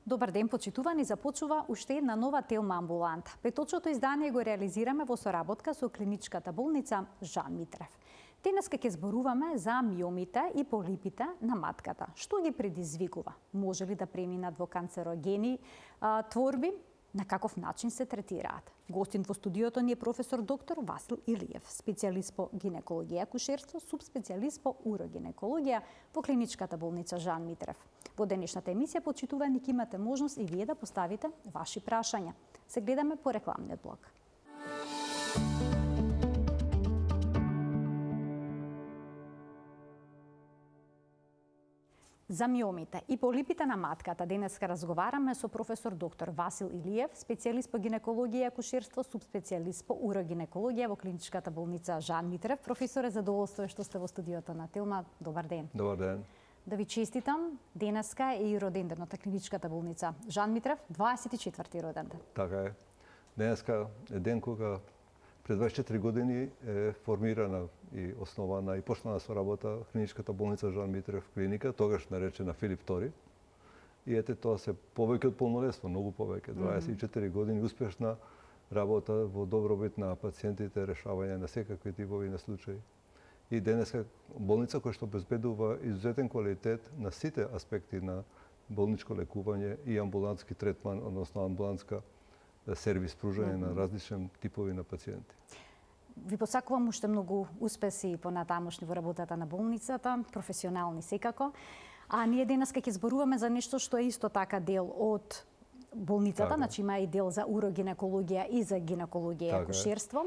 Добар ден, почитувани, започува уште една нова Телма амбуланта. Петочното издание го реализираме во соработка со клиничката болница Жан Митрев. Денеска ќе зборуваме за миомите и полипите на матката. Што ги предизвикува? Може ли да преминат во канцерогени творби? На каков начин се третираат? Гостин во студиото ни е професор доктор Васил Илиев, специјалист по гинекологија, акушерство, субспецијалист по урогинекологија во клиничката болница Жан Митрев. Во денешната емисија, почитувани, ќе имате можност и вие да поставите ваши прашања. Се гледаме по рекламниот блок. За миомите и полипите на матката денеска разговараме со професор доктор Васил Илиев, специјалист по гинекологија и акушерство, субспецијалист по урогинекологија во клиничката болница Жан Митрев. Професоре, задоволство е што сте во студиото на Телма. Добар ден. Добар ден. Да ви честитам, денеска е и роденденот на клиничката болница Жан Митрев, 24-ти роденден. Така е. Денеска е ден кога пред 24 години е формирана и основана и почнала со работа клиничката болница Жан Митрев клиника, тогаш наречена Филип II. И ете, тоа се повеќе од полнолетство, многу повеќе, 24 години успешна работа во добробит на пациентите, решавање на секакви типови на случаи. И денеска болница која што обезбедува изузетен квалитет на сите аспекти на болничко лекување и амбулантски третман, односно амбулантска сервис пружање на различни типови на пациенти. Ви посакувам уште многу успеси понатамошни во работата на болницата, професионални секако. А ние денеска ќе зборуваме за нешто што е исто така дел од болницата, значи има и дел за урогинекологија и за гинекологија и акушерство.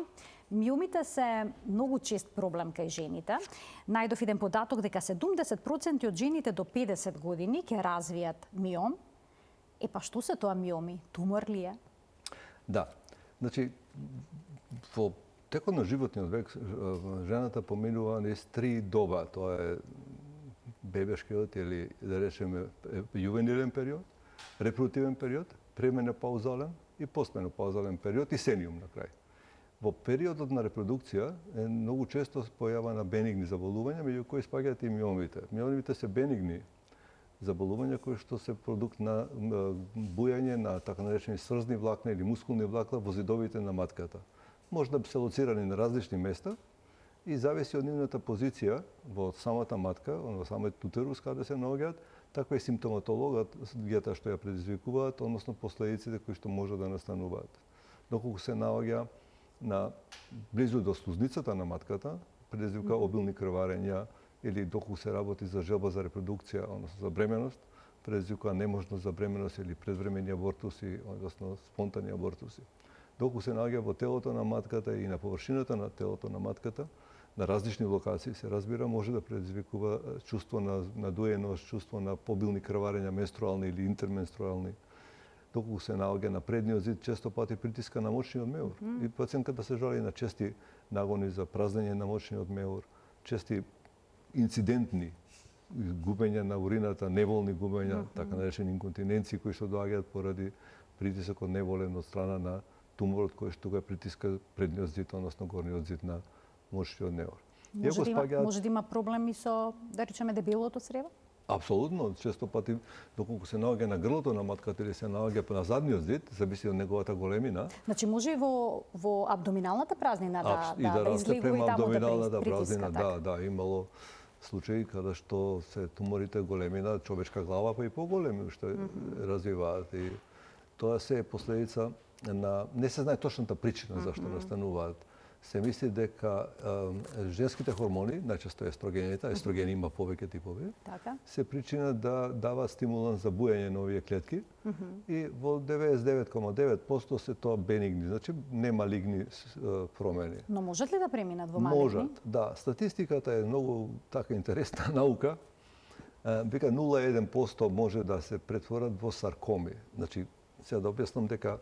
Миомите се многу чест проблем кај жените. Најдов еден податок дека 70% од жените до 50 години ќе развијат миом. Па што се тоа миоми? Тумор ли е? Да. Значи, во текот на животниот век жената поминува низ три доба. Тоа е бебешкиот или да речеме јувенилен период, репродуктивен период, пременопаузален и постменопаузален период и сениум на крај. Во периодот на репродукција е многу често појава на бенигни заболувања, меѓу кои спаѓаат и миомите. Миомите се бенигни заболувања кои што се продукт на бујање на така наречени сврзни влакна или мускулни влакна во зидовите на матката. Може да се лоцирани на различни места и зависи од нивната позиција во самата матка, во самиот утерус каде се наоѓаат, така и симптоматологијата што ја предизвикуваат, односно последиците кои што може да настануваат. Доколку се наоѓа на близу до слузницата на матката, предизвика обилни крварења, или доколку се работи за желба за репродукција, односно за бременост, предизвикува неможност за бременост или предвремени абортуси, односно спонтани абортуси. Доколку се наоѓа во телото на матката и на површината на телото на матката, на различни локации, се разбира, може да предизвикува чувство на надуеност, чувство на побилни крварења, менструални или интерменструални. Доколку се наоѓа на предниот зид, често пати притиска на мочниот меур. И пациентката се жали на чести нагони за празнење на мочниот меур, чести инцидентни губења на урината, неволни губења, така наречени инконтиненции кои што доаѓаат поради притисокот неволен од страна на туморот кој што го притиска предниот зид, односно горниот зид на мочниот меур. Може да има проблеми со, да речеме, дебелото црево? Апсолутно, често пати доколку се наоѓа на грлото на матката или се наоѓа на задниот зид, зависи од неговата големина. Значи може и во абдоминалната празнина да излегува и таму абдоминалната празнина, да, имало случаи каде што се туморите големина, човечка глава па и поголеми што развиваат, и тоа се е последица на не се знае точната причина зашто настануваат. Се мисли дека женските хормони, најчесто естрогените, естрогени има повеќе типови, се причина да даваат стимуланс за бујање на овие клетки и во 99,9% се тоа бенигни, значи не малигни промени. Но можат ли да преминат во малигни? Можат, да. Статистиката е многу така интересна наука. Вика 0,1% може да се претворат во саркоми. Значи, сега да објаснам дека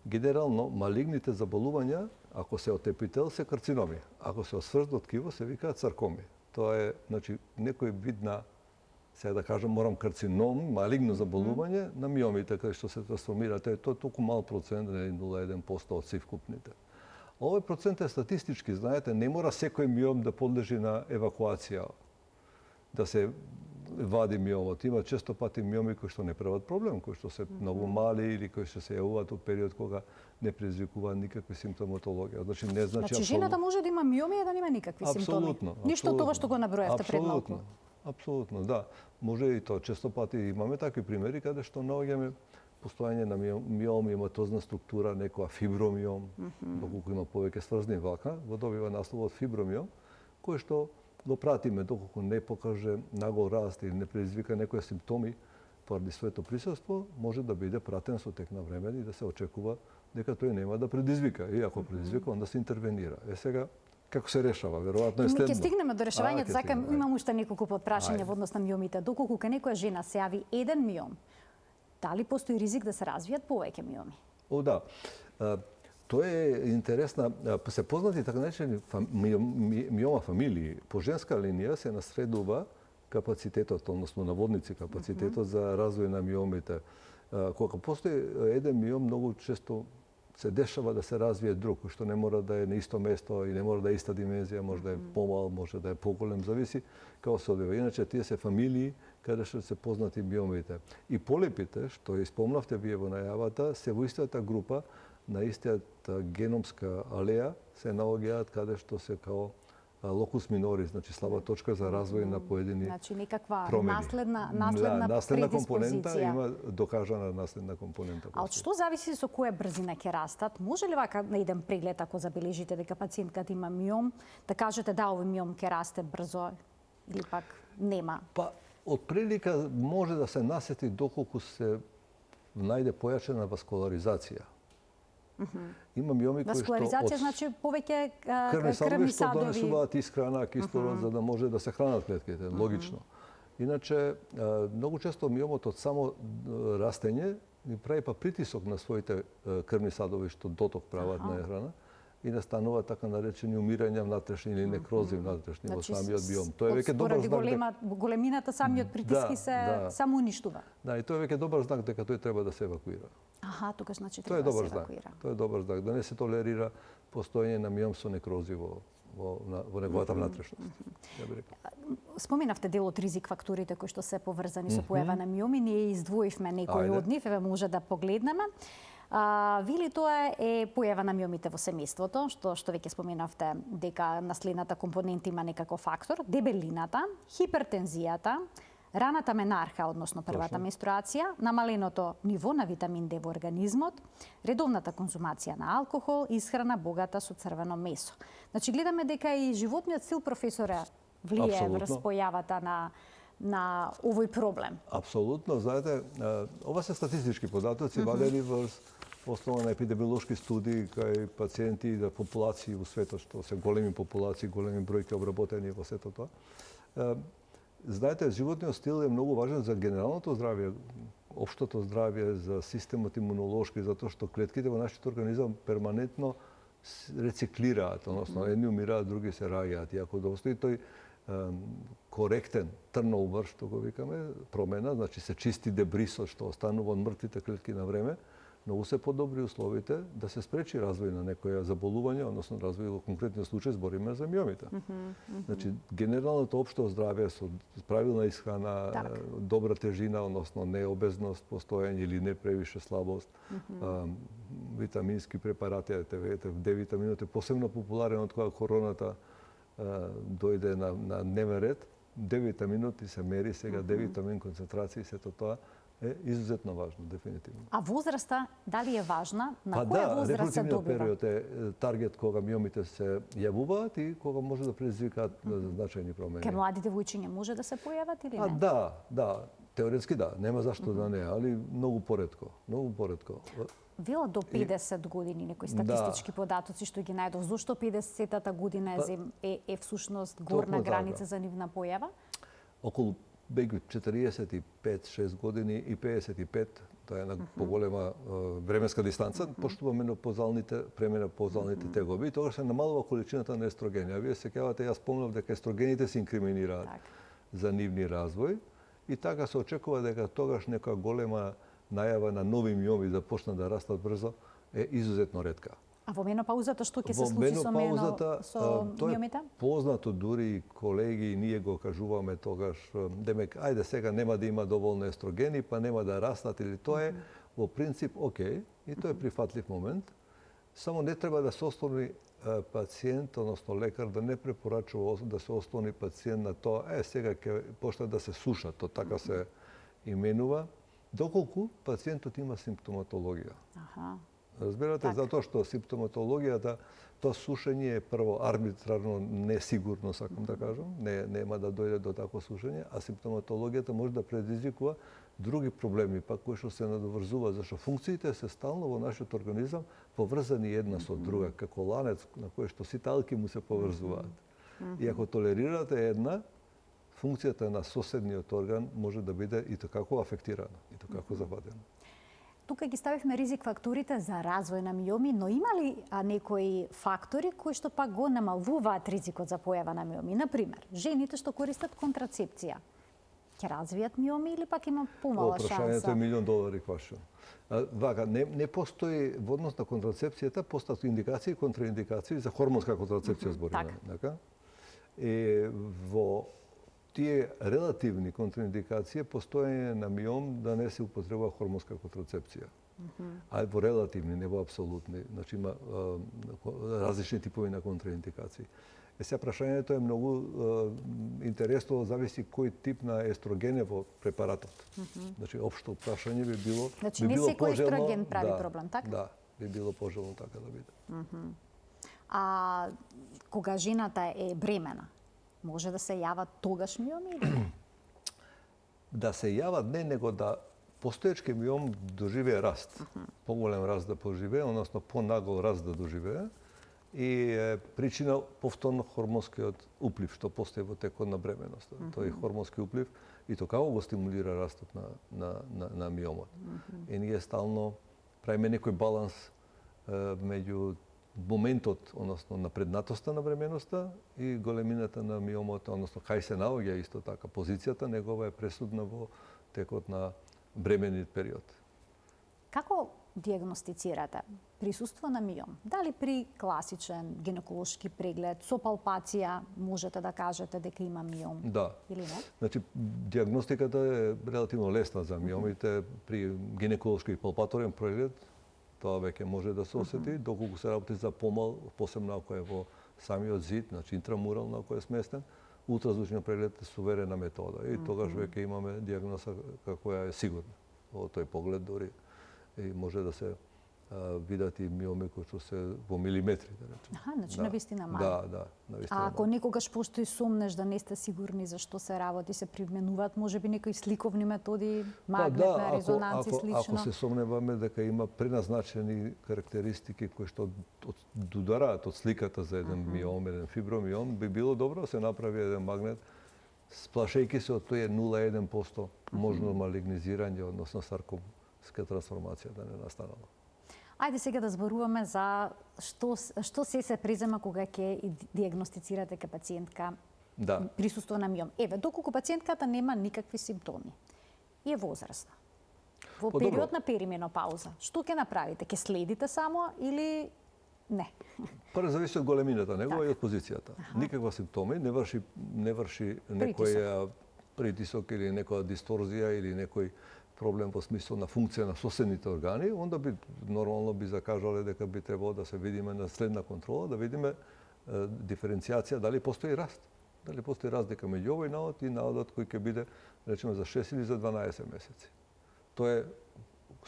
генерално малигните заболувања, ако се од епител, се карциноми. Ако се од сврзно ткиво, се викаат саркоми. Тоа е, значи, некој вид на, сега да кажам, морам карцином, малигно заболување на миомите, кај што се трансформира. Тоа е толку мал процент, 0,1% од сивкупните. Овој процент е статистички, знаете, не мора секој миом да подлежи на евакуација. Да се вади миомот. Има често пати миоми кои што не прават проблем, кои што се многу мали или кои што се јавуваат во период кога не предизвикуваат никакви симптоматологија. Значи не значи жената може да има миоми и да нема никакви симптоми. Ништо од тоа што го набројавте пред малку. Апсолутно, да. Може и тоа. Често пати имаме такви примери каде што наоѓаме постојање на миом, ематозна структура, некоја фибромиом, доколку има повеќе сврзни влакна, го добива насловот фибромиом, кој што го пратиме доколку не покаже нагол раст или не предизвика некои симптоми поради своето присуство, може да биде пратен со тек на време и да се очекува дека тој нема да предизвика. И ако предизвика, onda се интервенира. Сега, како се решава? Веројатно е следно. Ќе стигнеме до решавањето, сакам, имам уште неколку подпрашања во однос на миомите. Доколку кај некоја жена се јави еден миом, дали постои ризик да се развијат повеќе миоми? О, да. Тоа е интересна, се познати така наречени миома фамилии. По женска линија се насредува капацитетот, односно наводници капацитетот за развој на миомите. Кога постои еден миом, многу често се дешава да се развие друг, што не мора да е на исто место и не мора да е иста димензија, може да е помал, може да е поголем, зависи како се одвива. Иначе тие се фамилии каде што се познати миомите. И полипите, што испомнавте вие во најавата, се во истата група, на истиот геномска алеја, се наоѓаат каде што се као локус минорис, значи слаба точка за развој на поедини значи некаква промени. наследна компонента, има докажана наследна компонента. А од што зависи со која брзина ќе растат? Може ли вака на еден преглед, ако забележите дека пациентката има миом, да кажете да, овој миом ќе расте брзо или пак нема? Па, од прилика може да се насети доколку се најде појачена васкуларизација. Има миоми кои што васкуларизација значи повеќе крвни садови што садови донесуваат исхрана, кислород за да може да се хранат клетките, логично. Иначе многу често миомот од само растење ни прави па притисок на своите крвни садови што доток прават на храна и настанува така наречени умирања внатрешни или некрози внатрешни во самиот биом. Тоа е веќе добар знак. Големината самиот притиски се само уништува. Да, и тоа е веќе добар знак дека тој треба да се евакуира. Тогаш значи треба да се евакуира. Тоа е добар знак, да не се толерира постоење на миом со некрози во неговата внатрешност. Споменавте дел од ризик факторите кои што се поврзани со појава на миоми, ние издвоивме некои од нив, еве може да погледнеме. Вели тоа е појава на миомите во семејството, што веќе споменавте дека наследната компонента има некаков фактор, дебелината, хипертензијата, раната менарха, односно првата менструација, намаленото ниво на витамин D во организмот, редовната конзумација на алкохол, исхрана богата со црвено месо. Значи гледаме дека и животниот стил, професоре, влијае врз појавата на овој проблем. Апсолутно, знаете, ова се статистички податоци вадени врз основа на епидемиолошки студии кај пациенти и популации во светот, што се големи популации, големи бројки обработени во светот тоа. Знаете, животниот стил е многу важен за генералното здравје, општото здравје, за системот имунолошки, затоа што клетките во нашиот организам перманентно рециклираат, односно едни умираат, други се раѓаат. И ако достои тој коректен turnover, што го викаме, промена, значи се чисти дебрисот што останува од мртвите клетки на време, многу се подобри условите да се спречи развој на некоја заболување, односно развој во конкретниот случај збориме за миомите. Значи генералното општо здравје со правилна исхрана, добра тежина, односно необезност, постоење или не превише слабост, витамински препарати, Д витаминот е посебно популарен од кога короната дојде на дневен ред. Д витаминот и се мери сега, Д витамин концентрација и сето тоа е изузетно важно, дефинитивно. А возраста, дали е важна? На која возраст се добива? Период е таргет кога миомите се јавуваат и кога може да предизвикаат значајни промени. Ке млади девојчиња може да се појават или не? Да, теоретски да, нема зашто да не, али многу поретко. Вела до 50 години некои статистички податоци што ги најдов. Зошто 50-та година е всушност горна граница за нивна појава? Околу 45-6 години и 55, тоа е една поголема временска дистанца, поштуваме менопаузалните тегоби и тогаш се намалува количината на естрогени. А вие сеќавате, јас спомнав дека естрогените се инкриминираат за нивни развој и така се очекува дека тогаш некоја голема најава на нови миоми да почнат да растат брзо е изузетно ретка. А во менопаузата што ќе се Во случи со менопаузата, тоа е миомите? познато, дури колеги, ние го кажуваме тогаш, демек, ајде сега нема да има доволно естрогени, па нема да растат, или тоа е во принцип окей, и тоа е прифатлив момент, само не треба да се ослони пациент, односно лекар, да не препорачува да се ослони пациент на тоа, сега ќе почне да се суша, то така се именува, доколку пациентот има симптоматологија. Аха. Разбирате, затоа што симптоматологијата, тоа сушење е прво арбитрарно несигурно, сакам да кажам, нема да дојде до такво сушење, а симптоматологијата може да предизвикува други проблеми, пак кои што се надоврзуваат, зашто функциите се стално во нашиот организам поврзани една со друга, како ланец на кој што сите алки му се поврзуваат. И ако толерирате една, функцијата на соседниот орган може да биде и како афектирана, и како западена. Тука ги ставивме ризик факторите за развој на миоми, но има ли некои фактори кои што пак го намалуваат ризикот за појава на миоми? Например, жените што користат контрацепција, ќе развијат миоми или пак има помала шанса? Прашањето е $1.000 question. Вака, не постои во однос на контрацепцијата, постојат индикации и контраиндикации за хормонска контрацепција збориме, така? И во тие релативни контраиндикации постоење на миом да не се употребува хормонска контрацепција. А во релативни, не во апсолутни. Значи има различни типови на контраиндикации. Сега прашањето е многу интересно, зависи кој тип на естроген е во препаратот. Значи општо прашање би било Значи не секој естроген прави проблем, така? Да, би било пожелно така да биде. А кога жената е бремена, може да се јават тогаш миоми или не? Да се јават не, него да постоечки миом доживее раст. Поголем раст да поживее, односно понагол раст да доживее. И е причина повторно хормонскиот уплив што постои во текот на бременоста. Тој хормонски уплив и тоа го стимулира растот на миомот. И ние стално правиме некој баланс меѓу моментот, односно напреднатоста на бременоста и големината на миомот, односно кај се наоѓа исто така позицијата негова е пресудна во текот на бремениот период. Како диагностицирате присуство на миом? Дали при класичен гинеколошки преглед со палпација можете да кажете дека има миом? Да. Или не? Значи, диагностиката е релативно лесна за миомите. При гинеколошки палпаторен преглед тоа веќе може да се осети, доколку се работи за помал, посебно ако е во самиот зид, значи интрамурално ако е сместен, ултразвучниот преглед е суверена метода и тогаш веќе имаме дијагноза која е сигурна. Во тој поглед дори и може да се видат и миоми кои што се во милиметри, да речем. Аха, значи навистина мали. Да, навистина. А ако некогаш постои сумнеш да не сте сигурни за што се работи, се применуваат можеби некои сликовни методи, магнетна резонанци и слично? Ако се сомневаме дека има преназначени карактеристики кои што удараат од сликата за еден миом, еден фибромиом, би било добро да се направи еден магнет, сплашејќи се од тој 0,1% можно малигнизирање, односно саркомска трансформација да не настанала. Ајде сега да зборуваме за што се презема кога ќе диагностицирате ка пациентка присуство на миом. Еве, доколку пациентката нема никакви симптоми и е возрастна. Во период на перименопауза, што ќе направите? Ќе следите само или не? Прво зависи од големината негова и од позицијата. Никаква симптоми, не врши некоја притисок или некоја дисторзија или некој проблем во смисло на функција на соседните органи, онда би нормално би закажале дека би требало да се видиме на следна контрола, да видиме диференцијација дали постои раст. Дали постои разлика меѓу овој наод и наодот кој ќе биде речеме за 6 или за 12 месеци. Тоа е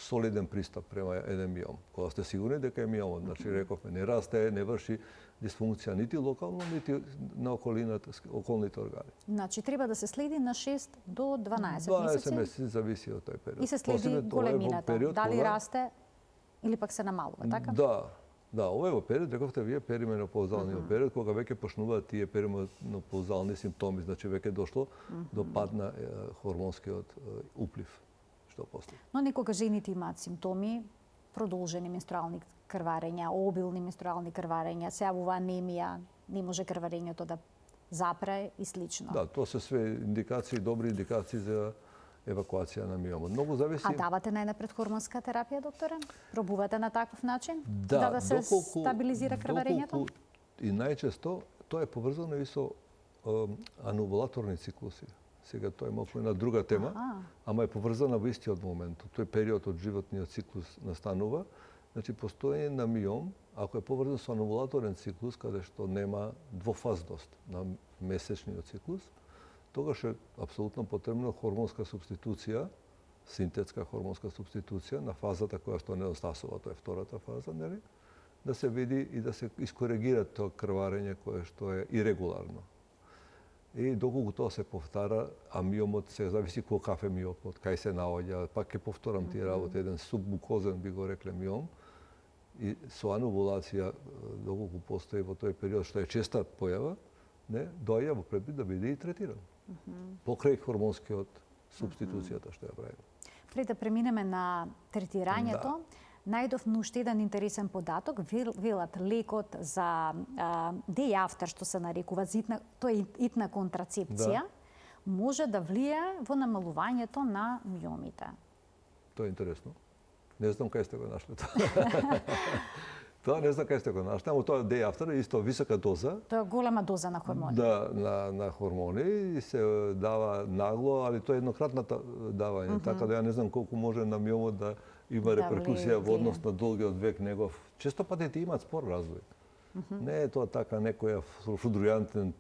солиден пристап према еден миом. Кога сте сигурни дека е миомот, значи рековме не расте, не врши дисфункција нити локално, нити на околните органи. Значи треба да се следи на 6 до 12 месеци. 12 месеци зависи од тој период. И се следи големината, дали расте или пак се намалува, така? Да, ова е во период, рековте вие, перименопаузалниот период, кога веќе почнуваат тие перименопаузални симптоми, значи веќе дошло до пад на хормонскиот уплив што постои. Но некога жените имаат симптоми, продолжени менструални крварења, обилни менструални крварења, се јавува анемија, не може крварењето да запре и слично. Да, тоа се све индикации, добри индикации за евакуација на миомот. Многу зависи. А давате најнапред хормонска терапија, докторе? Пробувате на таков начин? Да, се стабилизира крварењето? И најчесто тоа е поврзано и со анувулаторни циклуси. Сега тоа е малку една друга тема, ама е поврзана во истиот момент. Тој период од животниот циклус настанува. Значи, постоење на миом, ако е поврзан со анувулаторен циклус, каде што нема двофазност на месечниот циклус, тогаш е апсолутно потребна хормонска субституција, синтетска хормонска субституција на фазата која што недостасува, тоа е втората фаза, нели? Да се види и да се искоригира тоа крварење кое што е ирегуларно. И доколку тоа се повтара, а миомот се зависи каков е миомот, кај се наоѓа, пак ќе повторам тие работи, еден субмукозен би го рекле миом, и со анувулација, доколку постои во тој период, што е честа појава, не, доаѓа во предвид да биде и третиран. Покрај хормонскиот субституцијата што ја правиме. Пред да преминеме на третирањето, најдов уште еден интересен податок. Велат лекот за day after, што се нарекува, тоа е итна контрацепција, може да влие во намалувањето на миомите. Тоа е интересно. Не знам кај сте го нашли тоа. Тоа не знам кај сте го нашли, ама тоа day after е исто висока доза. Тоа е голема доза на хормони. Да, на хормони и се дава нагло, али тоа е еднократната давање, така да ја не знам колку може на миомот да има реперкусија во однос на долгиот век негов. Често пати имаат спор развој. Не е тоа така некоја флудрујантен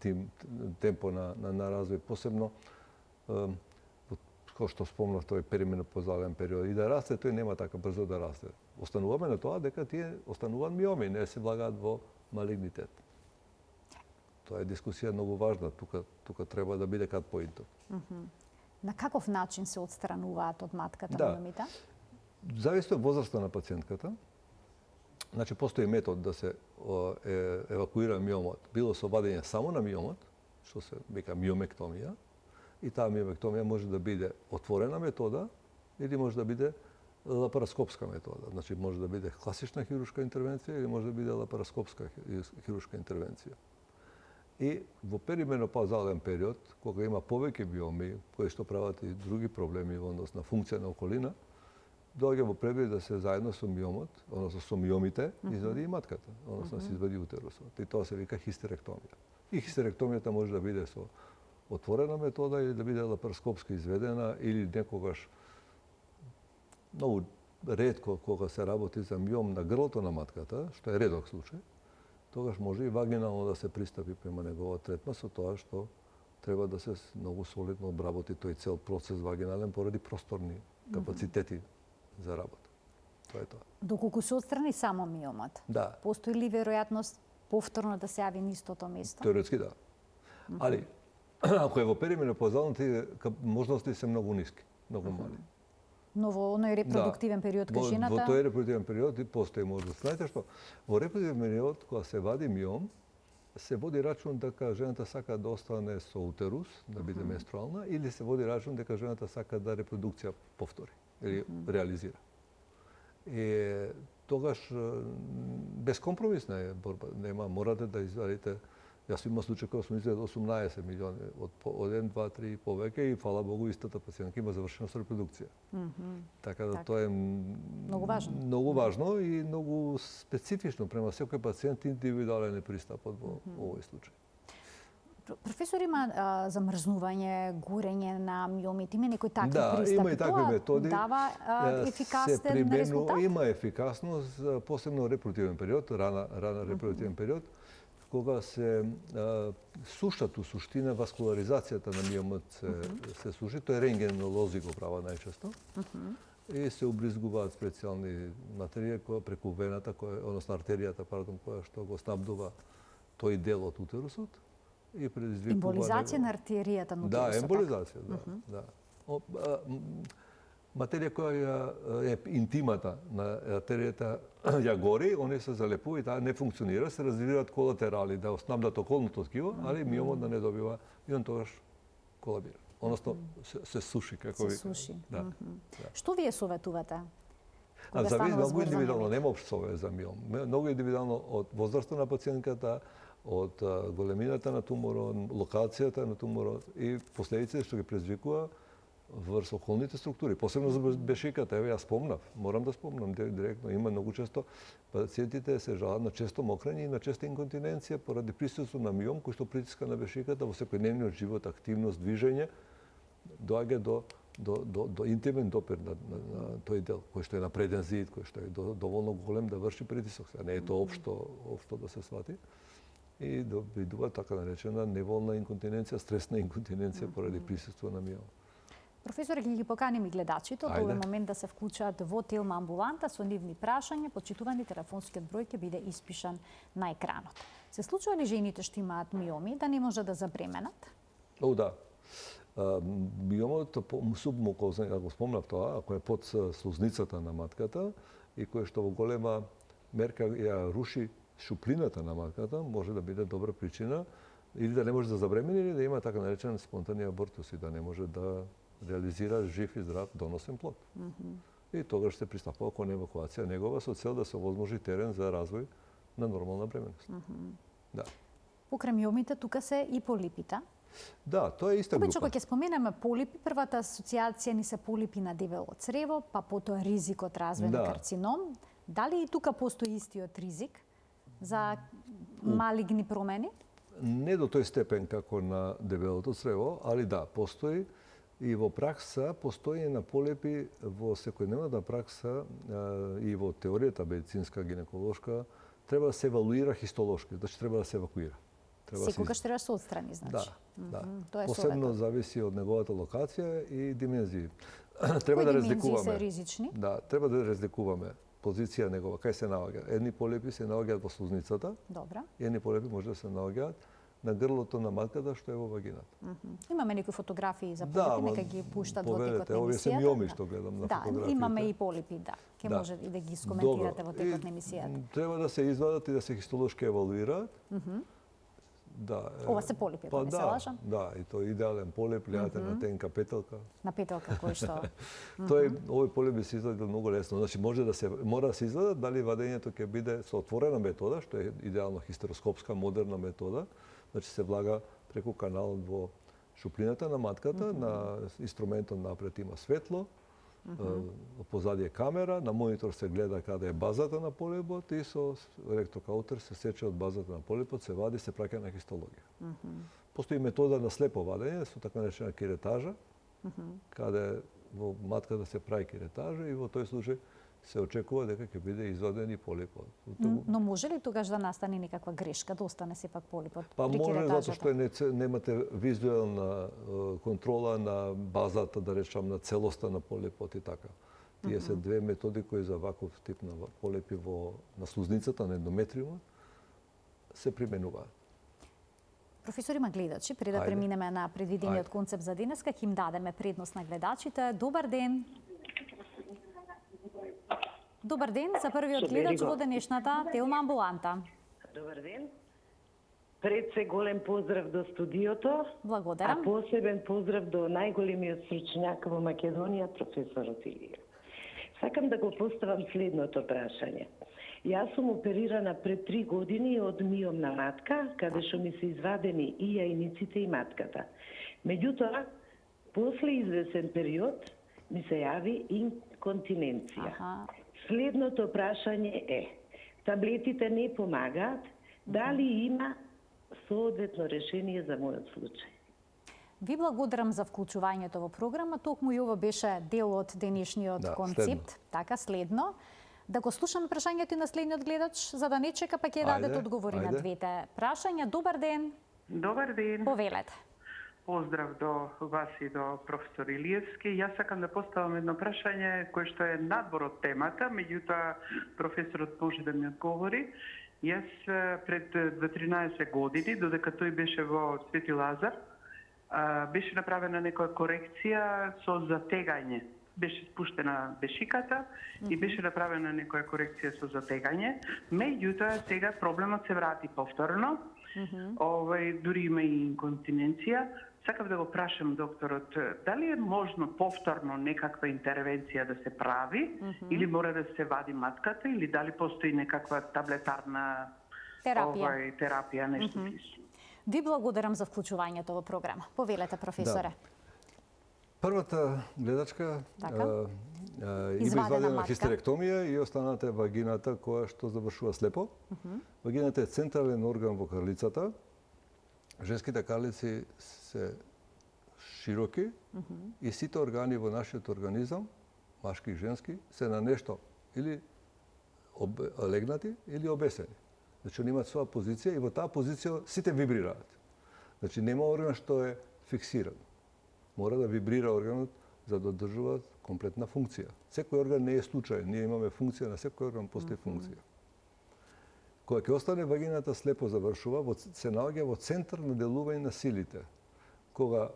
темпо на развој, посебно кој што спомнав, тој перименопозален период. И да расте, тој нема така брзо да расте. Остануваме на тоа дека тие остануваат миоми, не се влагаат во малигнитет. Тоа е дискусија многу важна, тука треба да биде кад поинтот. На каков начин се отстрануваат од матката миомите? Зависи од возраста на пациентката. Значи, постои метод да се евакуира миомот, било со вадење само на миомот, што се вика миомектомија, и таа миомектомија може да биде отворена метода или може да биде лапароскопска метода. Значи, може да биде класична хируршка интервенција или може да биде лапароскопска хируршка интервенција. И во перименопаузален период, кога има повеќе миоми, кои што прават и други проблеми во однос на функција на околина, доаѓа во предвид да се заедно со миомот, односно со миомите, извади и матката, односно се извади утерусот. И тоа се вика хистеректомија. И хистеректомијата може да биде со отворена метода или да биде лапароскопски изведена или некогаш многу ретко кога се работи за миом на грлото на матката, што е редок случај, тогаш може и вагинално да се пристапи према неговиот третман со тоа што треба да се многу солидно обработи тој цел процес вагинален поради просторни капацитети за работа. Тоа е тоа. Доколку се отстрани само миомот, постои ли веројатност повторно да се јави на истото место? Теоретски да. Али, ако е во перименопаузално, тие можности се многу ниски, многу мали. Но во оној репродуктивен период кај жената? Во тој репродуктивен период и постои можност. Знаете што, во репродуктивен период, кога се вади миом, се води рачун дека жената сака да остане со утерус, да биде менструална, или се води рачун дека жената сака да репродукција повтори или реализира. И тогаш безкомпромисна е борба. Нема, морате да извадите. Јас имам случај кога сум извадил 18 милиони од 1, 2, 3 повеќе и фала Богу истата пациентка има завршена со репродукција. Така да тоа е многу важно и многу специфично према секој пациент, индивидуален е пристапот во овој случај. Професор, има замрзнување, горење на миомите, има некои такви пристапи. Да, има и такви методи. Дава ефикасен резултат? Има ефикасност, посебно репродуктивен период, рана репродуктивен период, кога се сушат у суштина, васкуларизацијата на миомот се суши, тој рентгенолози го прават најчесто, и се обризгуваат специјални материја која преку вената, односно артеријата, која што го снабдува тој дел од утерусот и предизвикува емболизација на артеријата на утерусот. Да, емболизација, да. Материја која е интимата на артеријата ја гори, они се залепува и таа не функционира, се развиваат колатерали да снабдат околното ткиво, али миомот да не добива и он тогаш колабира. Односно се суши, како вика. Се суши. Што вие советувате? Зависи многу индивидуално, нема општ совет за миом. Многу индивидуално од возраста на пациентката, од големината на туморот, локацијата на туморот и последиците што ги предизвикува врз околните структури, посебно за бешиката. Еве, јас спомнав, морам да спомнам директно, има многу често пациентите се жалат на често мокрење и на честа инконтиненција поради присуство на миом кој што притиска на бешиката во секојдневниот живот, активност, движење, доаѓа до интимен допир на тој дел, кој што е на преден зид, кој што е доволно голем да врши притисок. Не е тоа општо да се свати. И добидува така наречена неволна инконтиненција, стресна инконтиненција поради присуство на миом. Професор, ги поканим и гледачите од овој момент да се вклучат во Телма амбуланта со нивни прашања. Почитувани телефонскиот број ќе биде испишан на екранот. Се случува ли жените што имаат миоми да не може да забременат? О, да. Миомот субмукозен, ја го спомнав тоа, ако е под слузницата на матката и кој што во голема мерка ја руши шуплината на матката, може да биде добра причина или да не може да забремени или да има така наречен спонтанни абортус и да не може да реализира жив и здрав доносен плод. И тогаш се пристапува кон евакуација негова со цел да се овозможи терен за развој на нормална бременост. Да. Покрај миомите тука се и полипите. Да, тоа е иста група. Обично кога ќе споменеме полипи, првата асоциација ни се полипи на дебело црево, па потоа ризикот развој на карцином. Дали и тука постои истиот ризик за малигни промени? Не до тој степен како на дебелото црево, али да, постои и во пракса постои на полипи во секојдневната пракса и во теоријата медицинска, гинеколошка, треба да се евалуира хистолошки, значи треба да се евакуира. Секогаш треба да се отстрани, значи. Да. Тоа е посебно зависи од неговата локација и димензии. Треба да разликуваме. Кои димензии се ризични? Да, треба да разликуваме позиција негова, кај се наоѓа. Едни полипи се наоѓаат во слузницата. Добра. Едни полипи може да се наоѓаат на грлото на матката што е во вагината. Имаме некои фотографии за полипи, нека ги пуштат во текот на емисијата. Овие се миоми што гледам на фотографиите. Да, имаме и полипи, да. Ке може и да ги скоментирате во текот на емисијата. Треба да се извадат и да се хистолошки евалуираат. Да. Ова се полипи, ако не се лажам? Да, и тоа е идеален полип, гледате на тенка петелка. На петелка кој што? Овој полип би се извадил многу лесно. Значи мора да се извадат, дали вадењето ќе биде со отворена метода, што е идеално хистероскопска модерна метода, значи се влага преку канал во шуплината на матката, на инструментот напред има светло, позади е камера, на монитор се гледа каде е базата на полипот и со електрокаутер се сече од базата на полипот, се вади, се праќа на хистологија. Постои метода на слепо вадење, со така наречена киретажа, каде во матката се прави киретажа и во тој случај се очекува дека ќе биде изваден и полипот. Но може ли тогаш да настане некаква грешка, да остане сепак полипот при киретажата? Па може, затоа што немате визуелна контрола на базата, да речам, на целоста на полипот и така. Тие се две методи кои за ваков тип на полипи на слузницата, на ендометриумот, се применуваат. Професор, има гледачи, пред да преминеме на предвидениот концепт за денеска, ќе им дадеме предност на гледачите. Добар ден! Добар ден за првиот гледач во денешната Телма амбуланта. Добар ден. Пред се голем поздрав до студиото. Благодарам. А посебен поздрав до најголемиот стручњак во Македонија, професорот Илија. Сакам да го поставам следното прашање. Јас сум оперирана пред 3 години од миом на матка, каде што ми се извадени и јајниците и матката. Меѓутоа, после извесен период ми се јави инконтиненција. Следното прашање е, таблетите не помагаат, дали има соодветно решение за мојот случај? Ви благодарам за вклучувањето во програма, токму и ова беше дел од денешниот концепт. Така, следно. Да го слушаме прашањето и на следниот гледач, за да не чека, па ќе дадете одговори на двете прашања. Добар ден. Добар ден. Повелете. Поздрав до вас и до професор Илиевски. Јас сакам да поставам едно прашање кое што е надвор од темата, меѓутоа професорот може да ми одговори. Јас пред 13 години, додека тој беше во Свети Лазар, беше направена некоја корекција со затегање. Беше спуштена бешиката и беше направена некоја корекција со затегање. Меѓутоа сега проблемот се врати повторно. Дури има и инконтиненција. Сакав да го прашам докторот, дали е можно повторно некаква интервенција да се прави, или мора да се вади матката, или дали постои некаква таблетарна терапија, нешто слично. Ви благодарам за вклучувањето во програма. Повелете, професоре. Првата гледачка има извадена матка. хистеректомија и останата е вагината која што завршува слепо. Вагината е централен орган во крлицата. Женските крлици се широки и сите органи во нашиот организам, машки и женски, се на нешто или легнати или обесени. Значи, они имаат своја позиција и во таа позиција сите вибрираат. Значи, нема орган што е фиксиран. Мора да вибрира органот за да одржува комплетна функција. Секој орган не е случаен. Ние имаме функција, на секој орган постои функција. Кога ќе остане вагината слепо завршува, се наоѓа во центар на делување на силите. Кога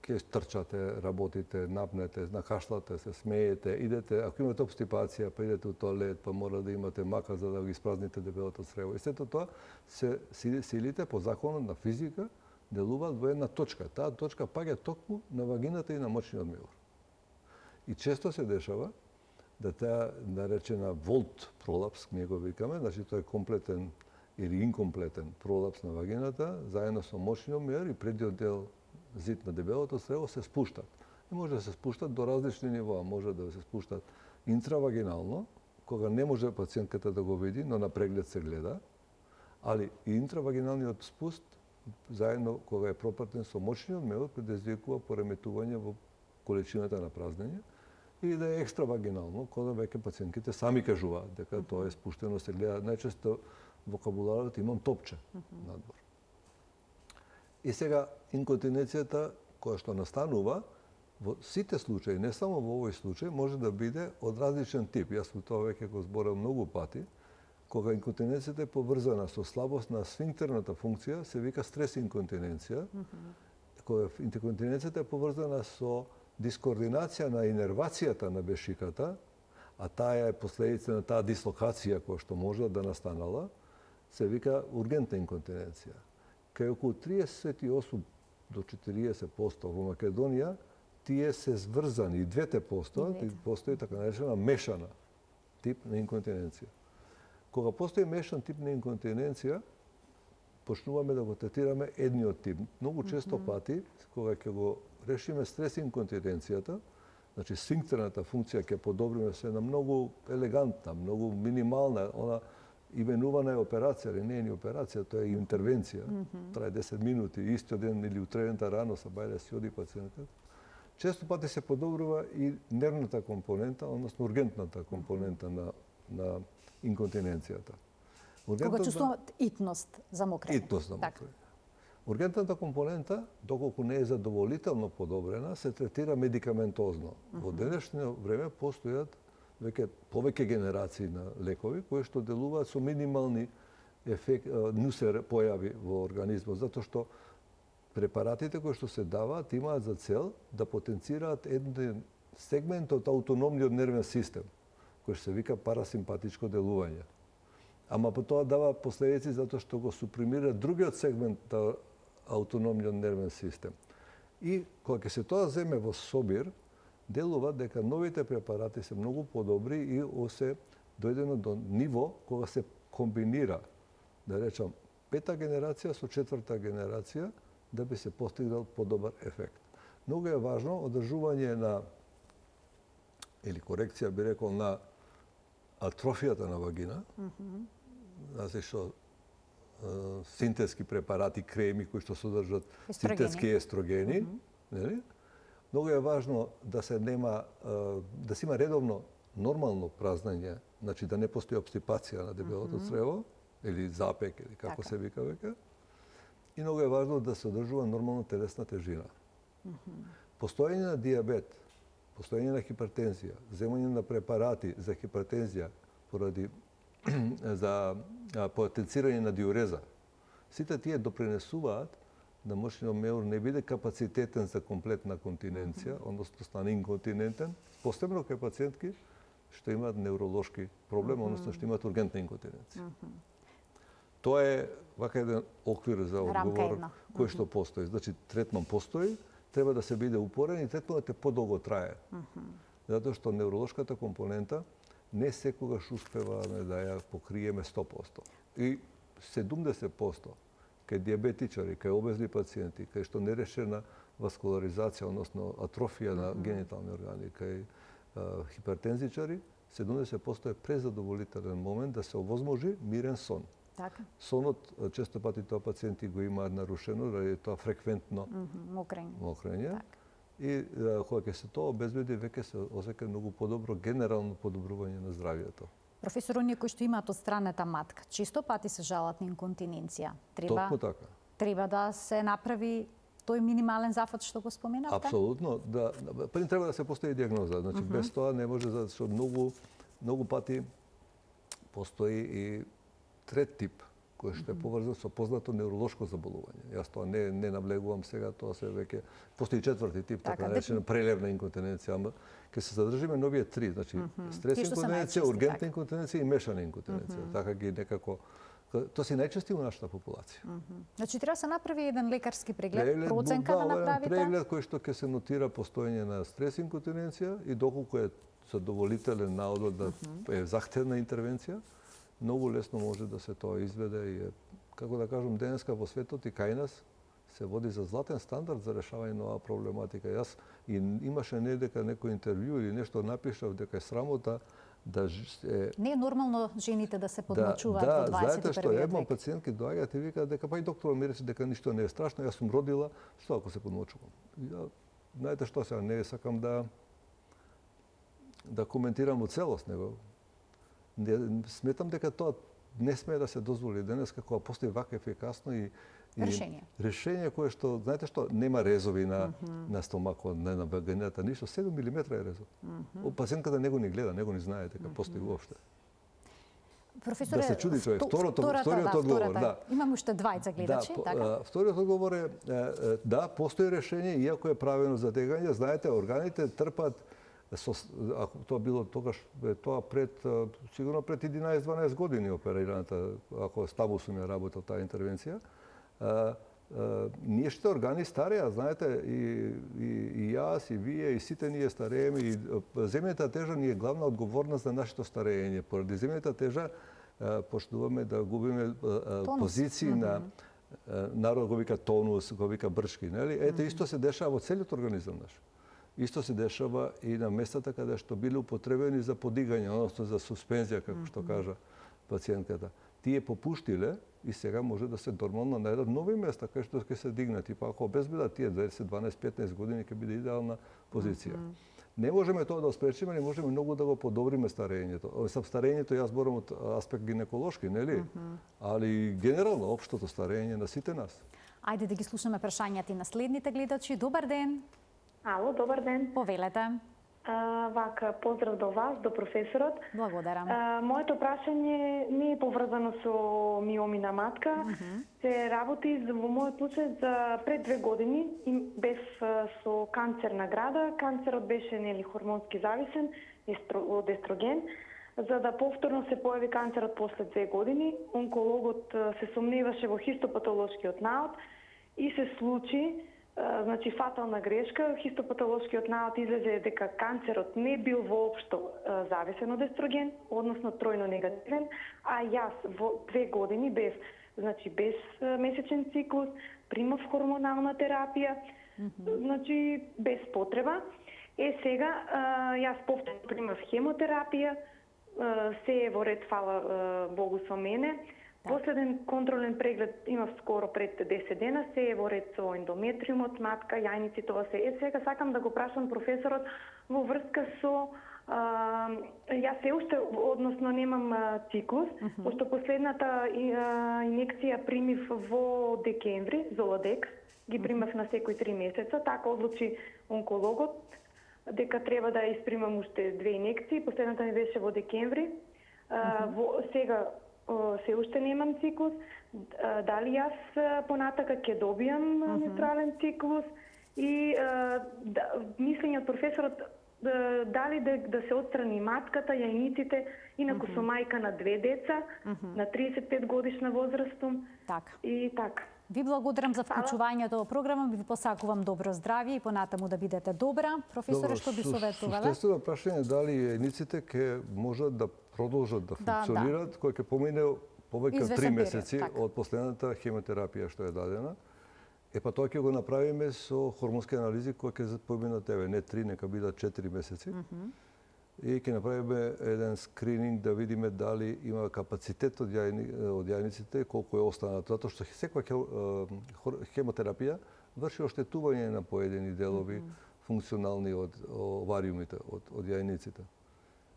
ќе трчате, работите, напнете, накашлате, се смеете, идете, ако имате обстипација, па идете у тоалет, па мора да имате мака за да ги испразните дебелото црево. И сето тоа се силите по законот на физика делуваат во една точка. Таа точка паѓа токму на вагината и на мочниот меур. И често се дешава да таа наречена волт пролапс, ние го викаме, значи тоа е комплетен или инкомплетен пролапс на вагината, заедно со мочниот меур и предниот дел зид на дебелото црево се спуштат. И може да се спуштат до различни нивоа. Може да се спуштат интравагинално, кога не може пациентката да го види, но на преглед се гледа, али и интравагиналниот спуст заедно кога е пропратен со мочниот меур предизвикува пореметување во количината на празнење и да е екстравагинално, кога веќе пациентките сами кажуваат дека тоа е спуштено, се гледа најчесто вокабуларот имам топче надвор. И сега инконтиненцијата која што настанува во сите случаи, не само во овој случај, може да биде од различен тип. Јас тоа веќе го зборам многу пати. Кога инконтиненцијата е поврзана со слабост на сфинктерната функција, се вика стрес инконтиненција. Кога инконтиненцијата е поврзана со дискоординација на инервацијата на бешиката, а таа е последица на таа дислокација која што може да настанала, се вика ургентна инконтиненција. Кај околу 38 до 40% во Македонија, тие се зврзани, и двете постои така наречена мешана тип на инконтиненција. Кога постои мешан тип на инконтиненција, почнуваме да го третираме едниот тип. Многу често пати, кога ќе го решиме стрес инконтиненцијата, значи сфинктерната функција ќе подобриме се на многу елегантна, многу минимална, она именувана е операција, или не е ни операција, тоа е интервенција. Трае 10 минути, истиот ден или утредента рано са бајле си оди пациентот. Често пати се подобрува и нервната компонента, односно ургентната компонента на инконтиненцијата. Кога чувствуват итност за мокрење. Итност за мокрење. Ургентната компонента, доколку не е задоволително подобрена, се третира медикаментозно. Во денешно време постојат веќе повеќе генерации на лекови кои што делуваат со минимални нусер појави во организмот, затоа што препаратите кои што се даваат имаат за цел да потенцираат еден сегмент од аутономниот нервен систем, кој се вика парасимпатичко делување. Ама по тоа дава последици затоа што го супримира другиот сегмент на аутономниот нервен систем. И кога ќе се тоа земе во собир, делува дека новите препарати се многу подобри и се дојдено до ниво кога се комбинира, да речам, пета генерација со четврта генерација да би се постигнал подобар ефект. Многу е важно одржување на или корекција би рекол на атрофијата на вагина. Знаете што синтетски препарати, креми кои што содржат синтетски естрогени, нели? Многу е важно да се нема да се има редовно нормално празнење, значи да не постои обстипација на дебелото црево или запек или како се вика веќе. И многу е важно да се одржува нормална телесна тежина. Постоење на диабет, постоење на хипертензија, земање на препарати за хипертензија поради за потенцирање на диуреза. Сите тие допринесуваат да мочниот меур не биде капацитетен за комплетна континенција, односно стане инконтинентен, посебно кај пациентки што имаат невролошки проблем, односно што имаат ургентна инконтиненција. Тоа е вака еден оквир за одговор кој што постои. Значи, третман постои, треба да се биде упорен и третманот е подолго трае. Затоа што невролошката компонента не секогаш успеваме да ја покриеме 100%. И 70% кај диабетичари, кај обезни пациенти, кај што нерешена васкуларизација, односно атрофија на генитални органи кај хипертензичари, 70% е презадоволителен момент да се овозможи мирен сон. Така. Сонот, често пати тоа пациенти го имаат нарушено, заради тоа фреквентно мокрење. И кога ќе се тоа обезбеди, веќе се осеќа многу подобро генерално подобрување на здравјето. Професор, оние кои што имаат од страната матка, често пати се жалат на инконтиненција. Токму така. Треба да се направи тој минимален зафат што го споменавте? Апсолутно, да. Први треба да се постави диагноза. Значи без тоа не може, зашто многу пати постои и трет тип кој што е поврзан со познато невролошко заболување. Јас тоа не навлегувам сега, тоа се веќе постои четврти тип, така наречена прелевна инконтиненција, ама ќе се задржиме на овие три, значи стрес инконтиненција, ургентна инконтиненција и мешана инконтиненција. Така ги некако тоа се најчести у нашата популација. Значи треба се направи еден лекарски преглед, проценка да направите? Преглед кој што ќе се нотира постоење на стрес инконтиненција и доколку е задоволителен наодот да е захтевна интервенција, многу лесно може да се тоа изведе и како да кажам, денеска во светот и кај нас се води за златен стандард за решавање на оваа проблематика. Јас и имаше недека некој интервју или нешто напишав дека е срамота да не е нормално жените да се подмочуваат во 21 век. Знаете што, имам пациентки доаѓаат и викаат дека па и доктор ми рече дека ништо не е страшно, јас сум родила, што ако се подмочувам? Ја, знаете што сега, не сакам да коментирам во целост, него сметам дека тоа не смее да се дозволи денеска кога постои вака ефикасно и решение кое што, знаете што, нема резови на стомакот, на вагината, ништо, 7 мм е резов. Пациентката него не гледа, него не знае дека постои воопште. Професоре, да се чуди човек. Вториот одговор, да. Имам уште двајца гледачи, така? Вториот одговор е, да, постои решение, иако е правено за тегање, знаете, органите трпат, ако тоа било тогаш, тоа сигурно пред 11-12 години оперираната, ако Стабусум ја работел таа интервенција, Нашите органи стареа, знаете, и јас, и вие, и сите ние старееме, и земјата тежа ни е главна одговорност за нашето старење. Поради земјата тежа почнуваме да губиме позиции на народ го вика тонус, го вика бршки, нели? Ете, исто се дешава во целиот организам наш. Исто се дешава и на местата каде што биле употребени за подигање, односно за суспензија, како што кажа пациентката. Тие попуштиле и сега може да се нормално најдат нови места кај што ќе се дигнат. И па ако обезбедат тие 10, 12, 15 години ќе биде идеална позиција. Не можеме тоа да спречиме, не можеме многу да го подобриме старењето. Старењето јас зборам од аспект гинеколошки, нели? Али генерално општото старење на сите нас. Ајде да ги слушаме прашањата и на следните гледачи. Добар ден. Ало, добар ден. Повелете. Вака, поздрав до вас, до професорот. Благодарам. Моето прашање не е поврзано со миоми на матка. Се работи во мојот случај за пред 2 години бев со канцер на града. Канцерот беше нели хормонски зависен од естроген. За да повторно се појави канцерот после 2 години, онкологот се сомневаше во хистопатолошкиот наод и се случи значи фатална грешка. Хистопатолошкиот наод излезе дека канцерот не бил воопшто зависен од естроген, односно тројно негативен, а јас во 2 години бев значи без месечен циклус, примав хормонална терапија, значи без потреба. Сега јас повторно примав хемотерапија, се е во ред, фала Богу со мене. Последен контролен преглед имав скоро пред 10 дена, се е во ред со ендометриумот, матка, јајници, тоа се. Сега сакам да го прашам професорот во врска со јас се уште, односно немам циклус, пошто последната инекција примив во декември, Золодекс, ги примав на секој 3 месеца, така одлучи онкологот дека треба да испримам уште 2 инекции, последната ми беше во декември. Сега се уште немам циклус. Дали јас понатака ќе добијам менструален циклус и мислење од професорот дали да се отстрани матката, јајниците, инаку со мајка на 2 деца, на 35 годишна возраст и така. Ви благодарам за вклучувањето во програма, ви посакувам добро здравје и понатаму да бидете добра. Професоре, што би советувале? Суштествено прашање дали јајниците ќе можат да продолжат да функционираат кој ќе помине повеќе од 3 месеци од последната хемотерапија што е дадена. Па тоа ќе го направиме со хормонски анализи кои ќе поминат не 3, нека бидат 4 месеци. И ќе направиме еден скрининг да видиме дали има капацитет од јајниците, колку е останато, затоа што секоја хемотерапија врши оштетување на поедини делови функционални од овариумите, од јајниците.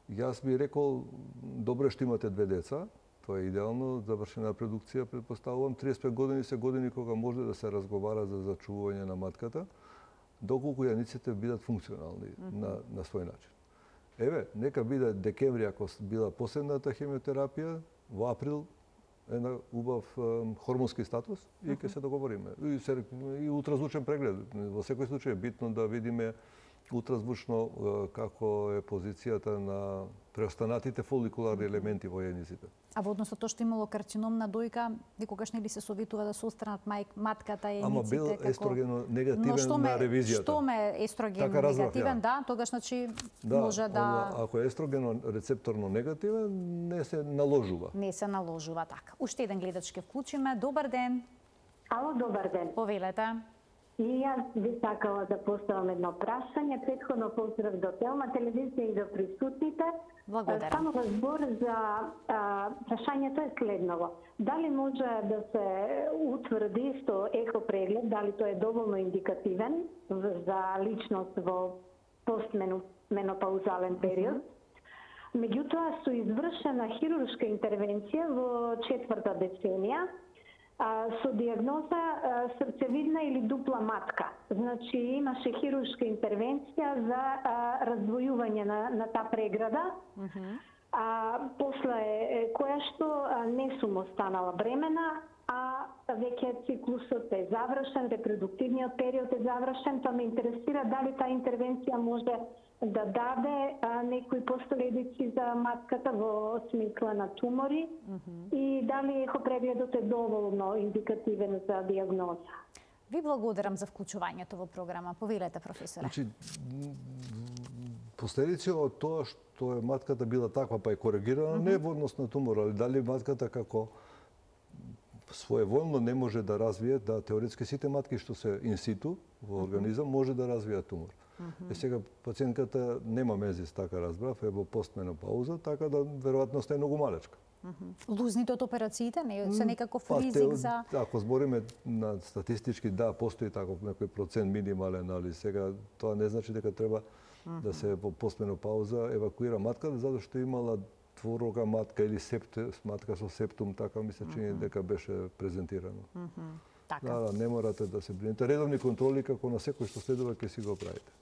Јас би рекол, добре што имате 2 деца, тоа е идеално, завршена продукција, предпоставувам. 35 години се години кога може да се разговара за зачувување на матката, доколку јајниците бидат функционални на свој начин. Нека биде декември, ако била последната хемиотерапија, во април една убав хормонски статус и ќе се договориме. И ултразвучен преглед. Во секој случај е битно да видиме ултразвучно како е позицијата на преостанатите фоликуларни елементи во јајниците. А во однос на тоа што имало карцином на дојка, никогаш не ли се советува да се отстранат матката, јајниците? Ама бил естрогено негативен на ревизијата. Што ме естрогено негативен, да, тогаш значи може да... Ако е естрогено рецепторно негативен, не се наложува. Не се наложува, така. Уште еден гледач ке вклучиме. Добар ден. Ало, добар ден. Повелете. И јас би сакала да поставам едно прашање. Претходно поздрав до Телма телевизија и до присутните. Благодарам. Само разбор за прашањето е следново. Дали може да се утврди со ехопреглед, дали тој е доволно индикативен за личност во постменопаузален период? Меѓутоа, со извршена хируршка интервенција во 4-та деценија, со диагноза срцевидна или дупла матка. Значи имаше хируршка интервенција за раздвојување на таа преграда. После која што не сум останала бремена, а веќе циклусот е завршен, репродуктивниот период е завршен, па ме интересира дали таа интервенција може да даде некои последици за матката во смисла на тумори и дали ехопрегледот е доволно индикативен за диагноза. Ви благодарам за вклучувањето во програма. Повелете, професоре. Значи, последици од тоа што е матката била таква па е коригирана, не во однос на тумор, али дали матката како своеволно не може да развие, да теоретски сите матки што се инситу во организам може да развијат тумор. Сега пациентката нема мезис, така разбрав, е во постменопауза, така да веројатноста е многу малечка. Лузните од операциите не се некаков ризик за... Ако збориме на статистички, да, постои таков некој процент минимален, али сега тоа не значи дека треба да се во постменопауза евакуира матката, затоа што имала творога матка или матка со септум, така ми се чини дека беше презентирано. Да, не морате да се брините. Редовни контроли како на секој што следува ќе си го правите.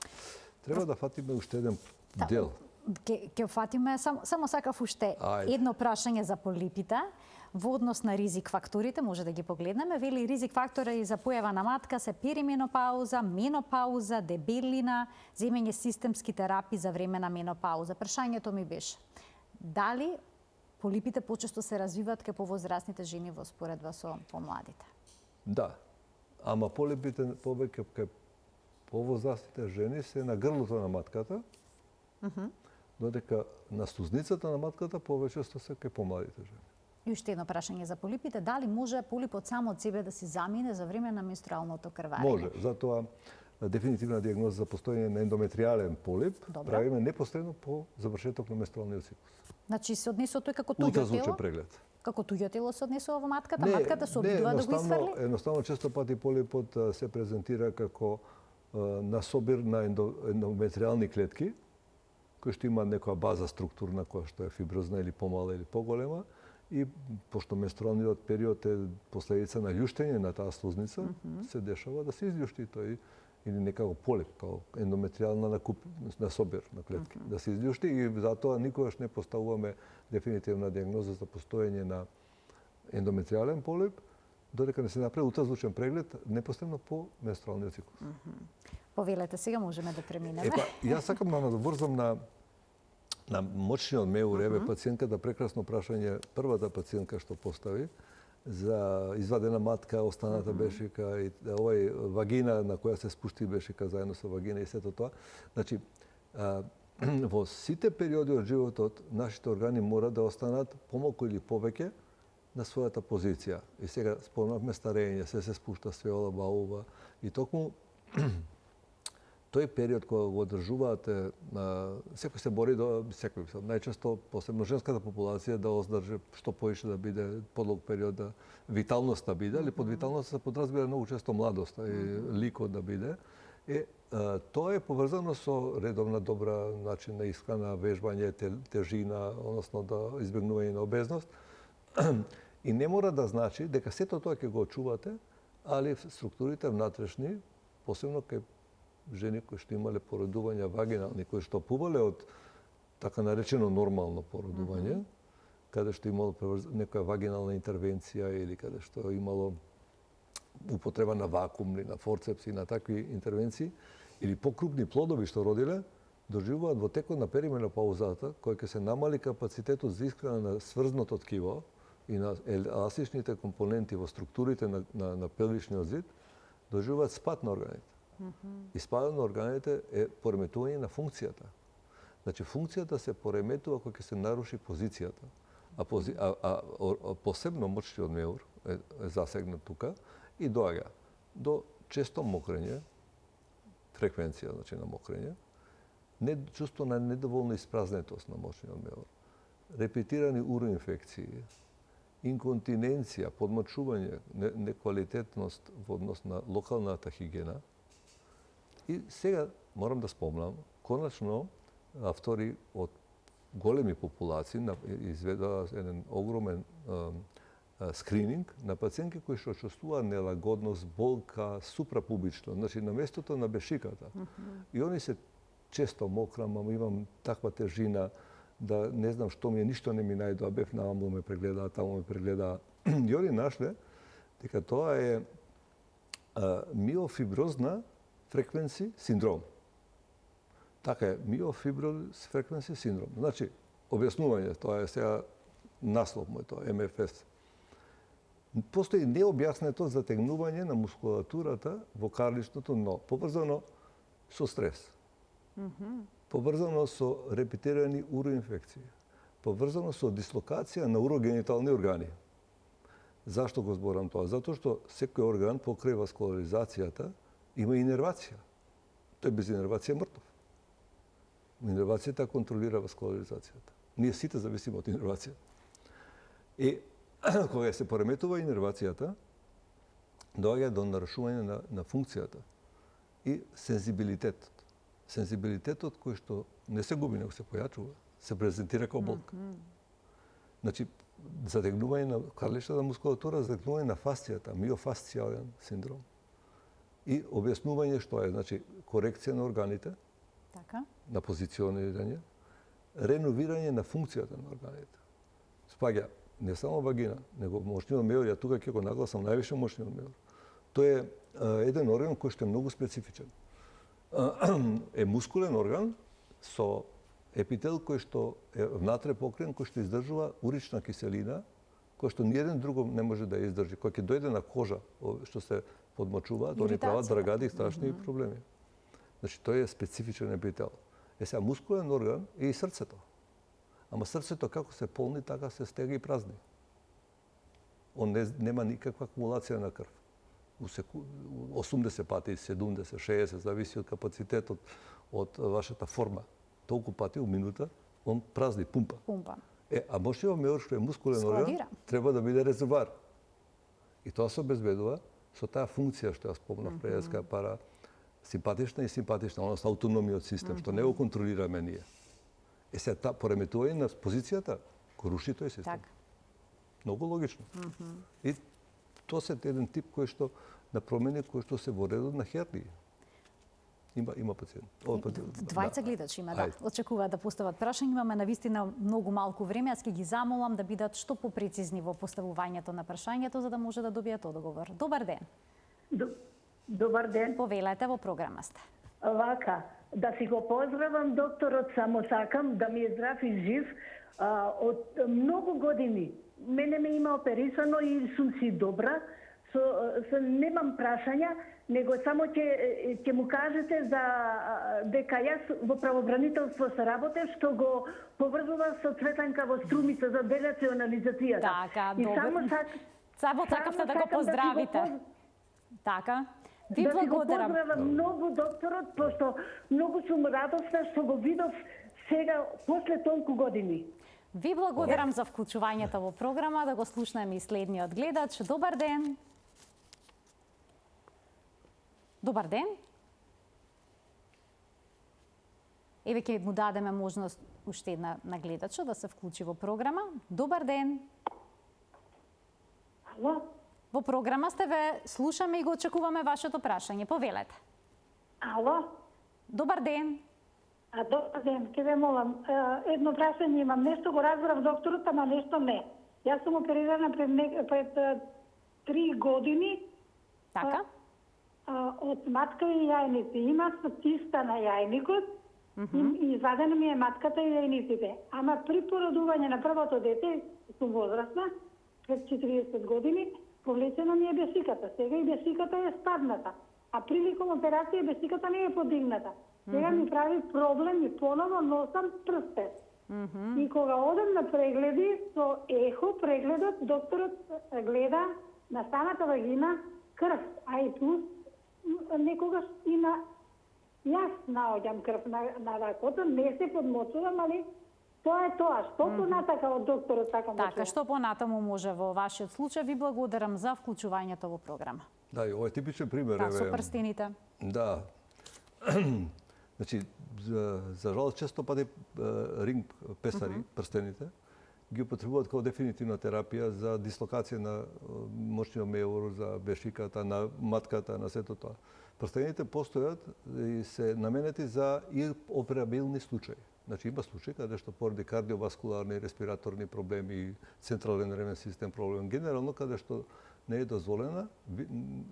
Треба да фатиме уште еден дел. Ќе фатиме, само сакав уште едно прашање за полипите. Во однос на ризик факторите, може да ги погледнеме, вели ризик фактори за појава на матка се перименопауза, менопауза, дебелина, земење системски терапии за време на менопауза. Прашањето ми беше, дали полипите почесто се развиваат кај повозрастните жени во споредба со помладите? Да, ама полипите повеќе кај повозрастните жени се на грлото на матката, додека на стузницата на матката повеќето се кај помладите жени. И уште едно прашање за полипите, дали може полипот само од себе да се замине за време на менструалното крварење? Може, затоа дефинитивна диагноза за постоење на ендометриален полип правиме непосредно по завршеток на менструалниот циклус. Значи се однесува тој како туѓо ултразвучен преглед. Како туѓо тело се однесува во матката, матката се обидува да го изфрли? Едноставно често пати полипот се презентира како насобир на ендометриални клетки, кои што има некоја база структурна која што е фиброзна или помала или поголема, и пошто менструалниот период е последица на љуштење на таа слузница, се дешава да се изљушти тој или некако полип, као ендометриална насобир на клетки, да се изљушти и затоа никогаш не поставуваме дефинитивна диагноза за постоење на ендометриален полип, додека не се направи ултразвучен преглед непосредно по менструалниот циклус. Повелете, сега можеме да преминеме. Јас сакам да надврзам на мочниот меур, пациентката прекрасно прашање, првата пациентка што постави, за извадена матка, останата бешика и овој вагина на која се спушти бешика заедно со вагина и сето тоа. Значи, во сите периоди од животот нашите органи мора да останат помалку или повеќе на својата позиција. И сега спомнавме старење, се спушта све ова. И токму тој период кога го одржуваате, секој се бори секој, најчесто, посебно женската популација, да оздржи што поише да биде подлог период, да виталноста биде, али под виталноста се подразбира многу често младоста и ликот да биде. Тоа е поврзано со редовна добра начин на исхрана, вежбање, тежина, односно да избегнување на обезност. И не мора да значи дека сето тоа ќе го очувате, али структурите внатрешни, посебно кај жени кои што имале породувања вагинални, кои што пувале од така наречено нормално породување, каде што имало некоја вагинална интервенција или каде што имало употреба на вакуумни, на форцепси, на такви интервенции, или покрупни плодови што родиле, доживуваат во текот на перименопаузата, кој ќе се намали капацитетот за исхрана на сврзното ткиво и на еластичните компоненти во структурите на пелвичниот зид, доживуваат спад на органите. И спадот на органите е пореметување на функцијата. Значи, функцијата се пореметува кога ќе се наруши позицијата. Посебно мочниот меур е засегнат тука и доаѓа до често мокрење, фреквенција, значи на мокрење, чувство на недоволна испразнетост на мочниот меур, репетирани уроинфекции, инконтиненција, подмочување, неквалитетност во однос на локалната хигиена. И сега морам да спомнам, конечно автори од големи популации изведаа еден огромен скрининг на пациентки кои што чувствуваат нелагодност, болка, супрапубично, значи на местото на бешиката. И они се често мокра, мама имам таква тежина, да не знам што ми е, ништо не ми најдоа, бев на амбул ме прегледаа, таму ме прегледаа. И они нашле дека тоа е миофиброзна фреквенци синдром. Така е, миофиброз фреквенци синдром. Значи, објаснување, тоа е сега наслов мој, тоа МФС. Постои необјаснето затегнување на мускулатурата во карличното дно, поврзано со стрес, поврзано со репетирани уроинфекции, поврзано со дислокација на урогенитални органи. Зашто го зборам тоа? Затоа што секој орган покрај васкуларизацијата има инервација. Тој без инервација е мртов. Инервацијата контролира васкуларизацијата. Ние сите зависиме од инервација. И кога се пореметува инервацијата, доаѓа до нарушување на функцијата и сензибилитетот. Сензибилитетот кој што не се губи, него се појачува, се презентира како болка. Значи, затегнување на карличната мускулатура, затегнување на фасцијата, миофасцијален синдром. И објаснување што е, значи, корекција на органите, на позиционирање, реновирање на функцијата на органите. Спаѓа не само вагина, него мочниот меур, ја тука ќе го нагласам највише мочниот меур. Тој е еден орган кој што е многу специфичен. Е мускулен орган со епител кој што е внатре покрен, кој што издржува урична киселина, кој што ниеден друго не може да ја издржи. Кој ќе дојде на кожа, што се подмочуваат, они прават драгади и страшни проблеми. Значи, тој е специфичен епител. Сега, мускулен орган е и срцето. Ама срцето како се полни, така се стега и празни. Он нема никаква акумулација на крв. 80 пати, 70, 60, зависи од капацитетот, од вашата форма. Толку пати у минута, он празни, пумпа. А мочниот меур, што е мускулен орган, треба да биде резервоар. И тоа се обезбедува со таа функција што ја спомнав преска пара симпатична и симпатична, односно автономиот систем, што не го контролираме ние. Сега та пореметување на позицијата го руши тој систем. Многу логично. И тоа се еден тип кој што на промени кој што се во редот на хернии. Има пациент. Двајца гледачи има, да. Очекуваат да постават прашања. Имаме навистина многу малку време. Аз ќе ги замолам да бидат што попрецизни во поставувањето на прашањето, за да може да добијат одговор. Добар ден. Добар ден. Повелете, во програма сте. Вака, да си го поздравам докторот, само сакам да ми е здрав и жив. Од многу години мене ме има оперисано и сум си добра. Немам прашања, него само ќе му кажете за дека јас во правобранителство се работев, што го поврзува со Цветанка во Струмица за денационализацијата. Така, и добро. Само сакавте да го поздравите. Така. Ви благодарам. Да си го поздравам многу докторот, пошто многу сум радосна што го видов сега после толку години. Ви благодарам за вклучувањето во програма, да го слушнеме и следниот гледач. Добар ден. Добар ден. Еве ќе му дадеме можност уште една на гледачо да се вклучи во програма. Добар ден. Ало? Во програма сте, ве слушаме и го очекуваме вашето прашање. Повелете. Ало? Добар ден. Добар ден, ке ве молам. Едно прашање имам. Нешто го разбрав докторот, ама нешто не. Јас сум оперирана пред 3 години. Така? Од матка и јајници. Има циста на јајникот и извадена ми е матката и јајниците. Ама при породување на првото дете, сум возрастна, пред 40 години, повлечена ми е бесиката. Сега и бесиката е спадната. А приликом операција бесиката не е подигната. Сега ми прави проблем и поново носам прстен. И кога одам на прегледи, со ехо прегледот, докторот гледа на самата вагина крв, а и плюс некогаш и на јас наоѓам крв на ракото, не се подмочувам, али тоа е тоа. Што понатака од докторот така може? Така, што понатаму може во вашиот случај? Ви благодарам за вклучувањето во програма. Да, и ова е типичен пример. Да, со прстените. Да. Значи, за жал, често пати ринг песари, прстените, ги употребуваат како дефинитивна терапија за дислокација на мочниот меур, за бешиката, на матката, на сето тоа. Прстените постојат и се наменети за операбилни случаи. Значи, има случаи каде што поради кардиоваскуларни, респираторни проблеми, централен нервен систем проблем, генерално каде што не е дозволена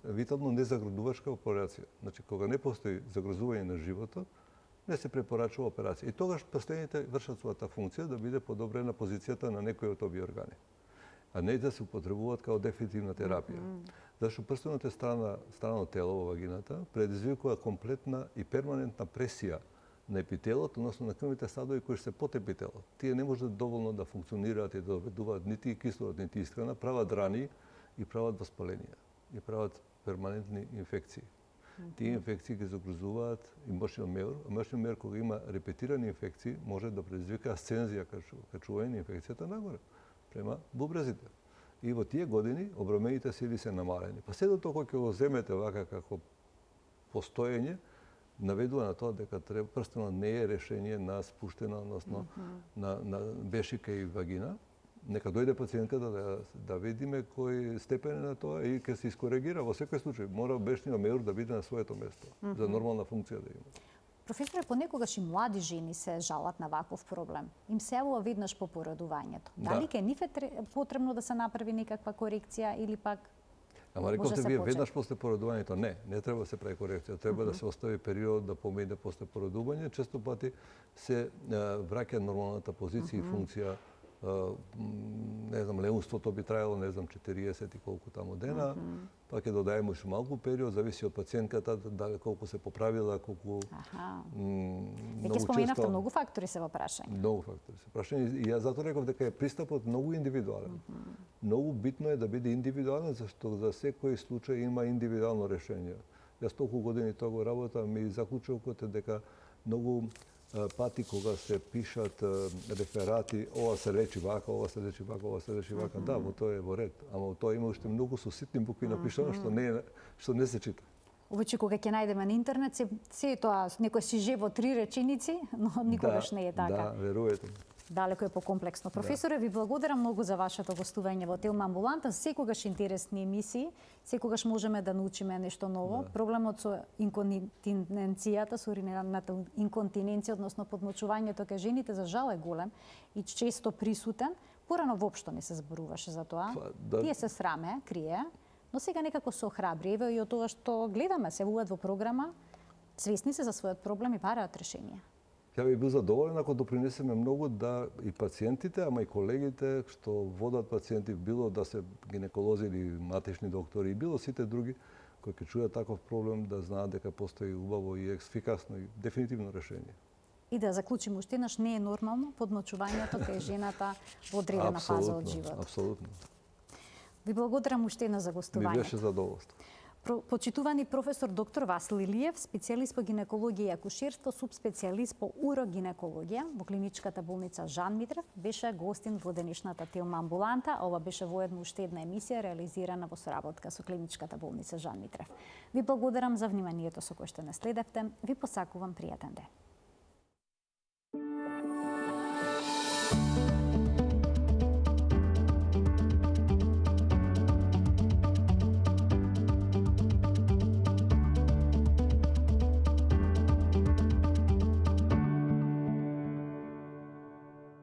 витално незагрузувачка операција. Значи, кога не постои загрузување на животот, не се препорачува операција. И тогаш прстените вршат својата функција да биде подобрена позицијата на некој од овие органи, а не да се употребуваат како дефинитивна терапија. Зашто прстеното е странно тело во вагината, предизвикува комплетна и перманентна пресија на епителот, односно на крвните садови кои се под епителот. Тие не можат доволно да функционираат и да доведуваат нити кислород, нити исхрана, прават рани и прават воспаленија, и прават перманентни инфекции. Тие инфекции ги загрузуваат и мочниот меур, а мочниот меур кога има репетирани инфекции може да предизвика асцензија качување на инфекцијата нагоре, према бубрезите. И во тие години обрамените сили се намалени. Па се до тоа ќе го земете вака како постоење, наведува на тоа дека прстенот не е решение на спуштена, односно на бешика и вагина. Нека дојде пациентката да видиме кој степен е на тоа и ќе се искоригира. Во секој случај мора бешниот меур да биде на своето место за нормална функција да има. Професоре, понекогаш и млади жени се жалат на ваков проблем. Им се јавува веднаш по породувањето. Дали ке нив е потребно да се направи некаква корекција или пак Ама рековте вие веднаш после породувањето, не треба да се прави корекција, треба да се остави период да помине после породување, често пати се враќа нормалната позиција и функција. Не знам, леунството би траело, не знам, 40 и колку таму дена, па ќе додаеме уште малку период, зависи од пациентката, дали колку се поправила, колку... Веќе споменавте, многу фактори се во прашање. Многу фактори се прашање. И јас затоа реков дека е пристапот многу индивидуален. Многу битно е да биде индивидуален, зашто за секој случај има индивидуално решение. Јас толку години тоа го работам и заклучокот е дека многу пати кога се пишат реферати, ова се лечи вака, ова се лечи вака, ова се лечи вака, да, во тоа е во ред, ама во тоа има уште многу со ситни букви напишано што не се чита. Обичи кога ќе најдеме на интернет, се тоа некој си живо 3 реченици, но никогаш не е така. Да, верувате. Далеко е покомплексно. Професоре, ви благодарам многу за вашето гостување во Телма Амбуланта. Секогаш интересни емисии, секогаш можеме да научиме нешто ново. Проблемот со инконтиненцијата, со уриналната инконтиненција, односно подмочувањето кај жените, за жал е голем и често присутен. Порано воопшто не се зборуваше за тоа. Тие се сраме, крие, но сега некако се охрабри. Еве и од тоа што гледаме, се вуват во програма, свесни се за својот проблем и бараат решенија. Ја би бил задоволен ако допринесеме многу да и пациентите, ама и колегите што водат пациенти, било да се гинеколози или матични доктори, било сите други, кои ќе чујат таков проблем да знаат дека постои убаво и ефикасно и дефинитивно решение. И да заклучиме уште еднаш, не е нормално подмочувањето кај жената во одредена фаза од животот. Апсолутно. Ви благодарам уште еднаш за Ми гостувањето. беше задоволство. Почитувани професор доктор Васил Илиев, специјалист по гинекологија и акушерство, субспецијалист по урогинекологија во клиничката болница Жан Митрев, беше гостин во денешната тема амбуланта. Ова беше воедно уште една емисија реализирана во соработка со клиничката болница Жан Митрев. Ви благодарам за вниманието со кое што не следевте. Ви посакувам пријатен ден.